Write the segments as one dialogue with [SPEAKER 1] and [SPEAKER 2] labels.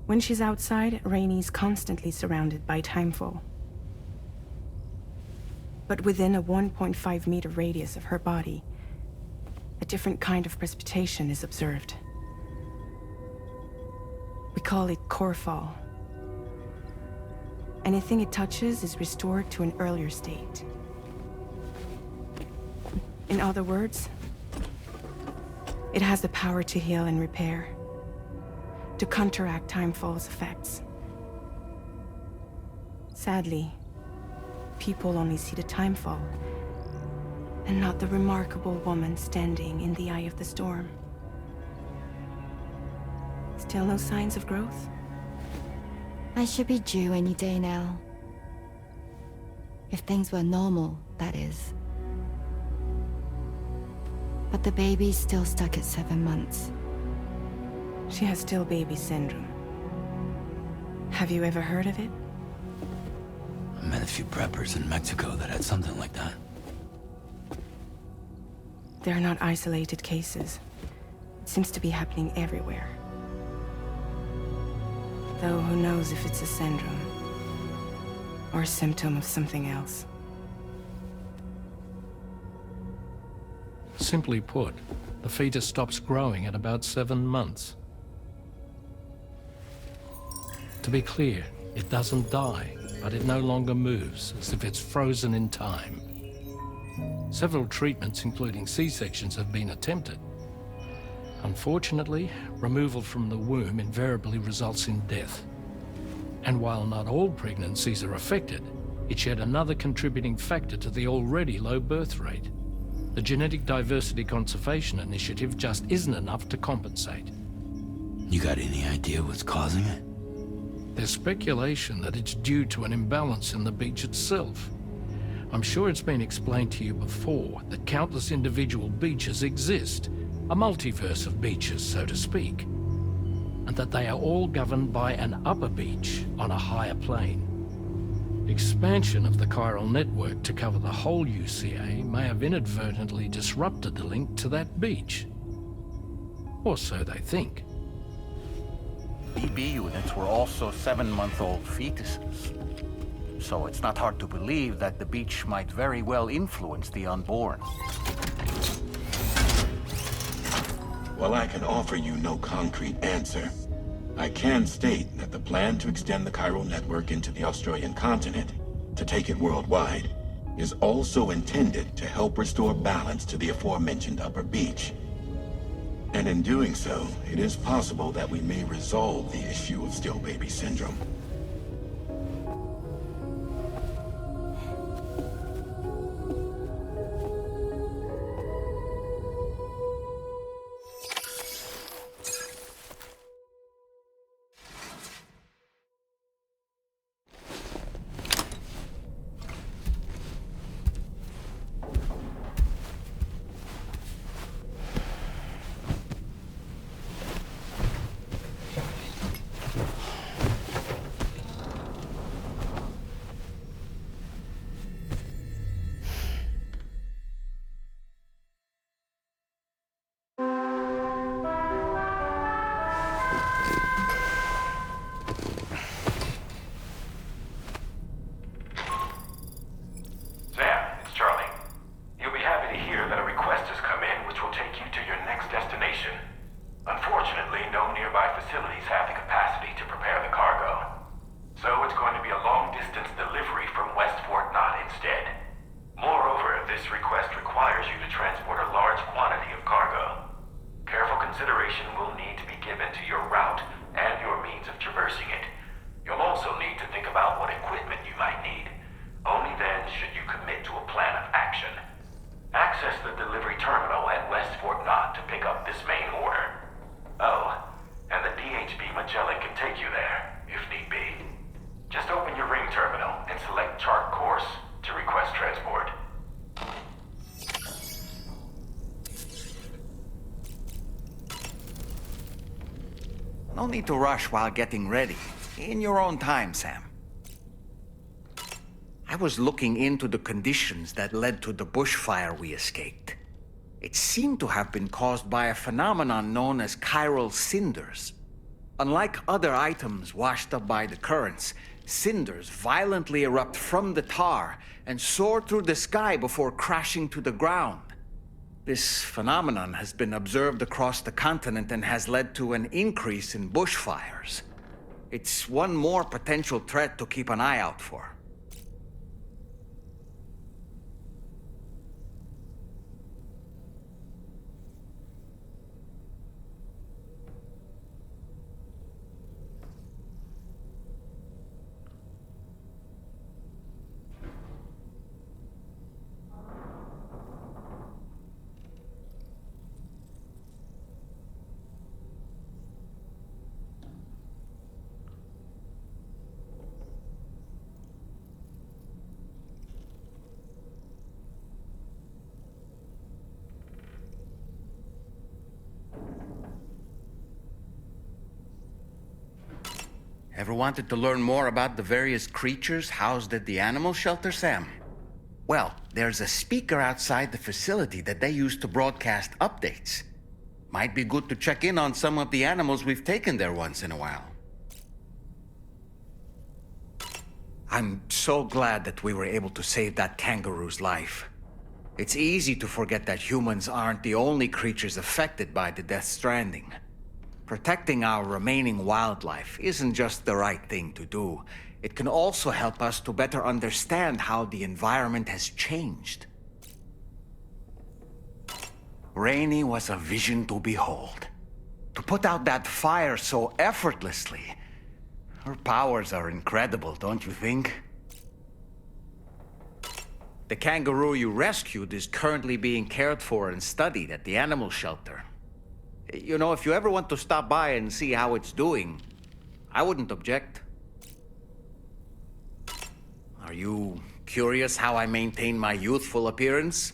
[SPEAKER 1] When she's outside, Rainey's constantly surrounded by timefall. But within a 1.5-meter radius of her body, a different kind of precipitation is observed. We call it core fall. Anything it touches is restored to an earlier state. In other words, it has the power to heal and repair, to counteract timefall's effects. Sadly, people only see the timefall, and not the remarkable woman standing in the eye of the storm. Still no signs of growth?
[SPEAKER 2] I should be due any day now. If things were normal, that is. But the baby's still stuck at 7 months.
[SPEAKER 1] She has still baby syndrome. Have you ever heard of it?
[SPEAKER 3] I met a few preppers in Mexico that had something like that.
[SPEAKER 1] They're not isolated cases. It seems to be happening everywhere. Though who knows if it's a syndrome or a symptom of something else.
[SPEAKER 4] Simply put, the fetus stops growing at about 7 months. To be clear, it doesn't die, but it no longer moves, as if it's frozen in time. Several treatments, including C-sections, have been attempted. Unfortunately, removal from the womb invariably results in death. And while not all pregnancies are affected, it's yet another contributing factor to the already low birth rate. The Genetic Diversity Conservation Initiative just isn't enough to compensate.
[SPEAKER 3] You got any idea what's causing it?
[SPEAKER 4] There's speculation that it's due to an imbalance in the beach itself. I'm sure it's been explained to you before that countless individual beaches exist, a multiverse of beaches, so to speak, and that they are all governed by an upper beach on a higher plane. Expansion of the chiral network to cover the whole UCA may have inadvertently disrupted the link to that beach. Or so they think.
[SPEAKER 5] BB units were also 7-month-old fetuses. So it's not hard to believe that the beach might very well influence the unborn.
[SPEAKER 6] While I can offer you no concrete answer, I can state that the plan to extend the chiral network into the Australian continent, to take it worldwide, is also intended to help restore balance to the aforementioned upper beach. And in doing so, it is possible that we may resolve the issue of still baby syndrome.
[SPEAKER 5] No need to rush while getting ready. In your own time, Sam. I was looking into the conditions that led to the bushfire we escaped. It seemed to have been caused by a phenomenon known as chiral cinders. Unlike other items washed up by the currents, cinders violently erupt from the tar and soar through the sky before crashing to the ground. This phenomenon has been observed across the continent and has led to an increase in bushfires. It's one more potential threat to keep an eye out for. Ever wanted to learn more about the various creatures housed at the animal shelter, Sam? Well, there's a speaker outside the facility that they use to broadcast updates. Might be good to check in on some of the animals we've taken there once in a while. I'm so glad that we were able to save that kangaroo's life. It's easy to forget that humans aren't the only creatures affected by the Death Stranding. Protecting our remaining wildlife isn't just the right thing to do. It can also help us to better understand how the environment has changed. Rainey was a vision to behold. To put out that fire so effortlessly. Her powers are incredible, don't you think? The kangaroo you rescued is currently being cared for and studied at the animal shelter. You know, if you ever want to stop by and see how it's doing, I wouldn't object. Are you curious how I maintain my youthful appearance?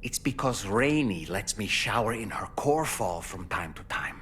[SPEAKER 5] It's because Rainey lets me shower in her core fall from time to time.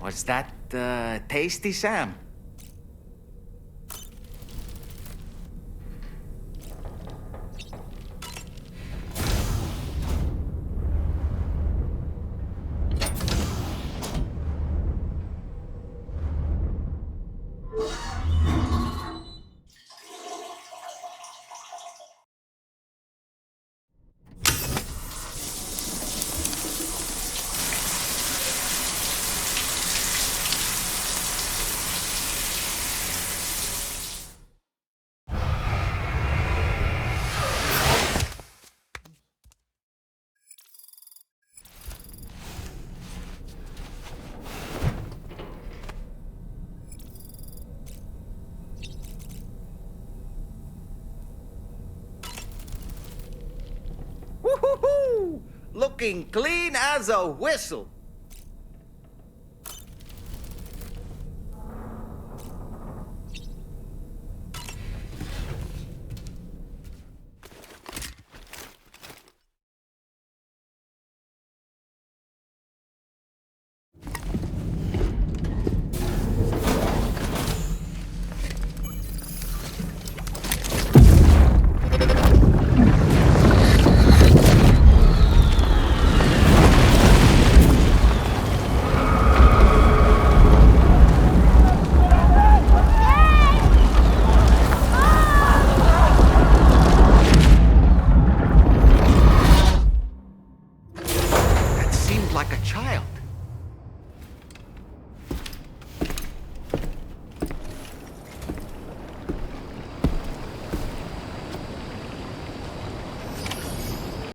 [SPEAKER 5] Was that, tasty, Sam? Woo-hoo-hoo! Looking clean as a whistle. That seemed like a child.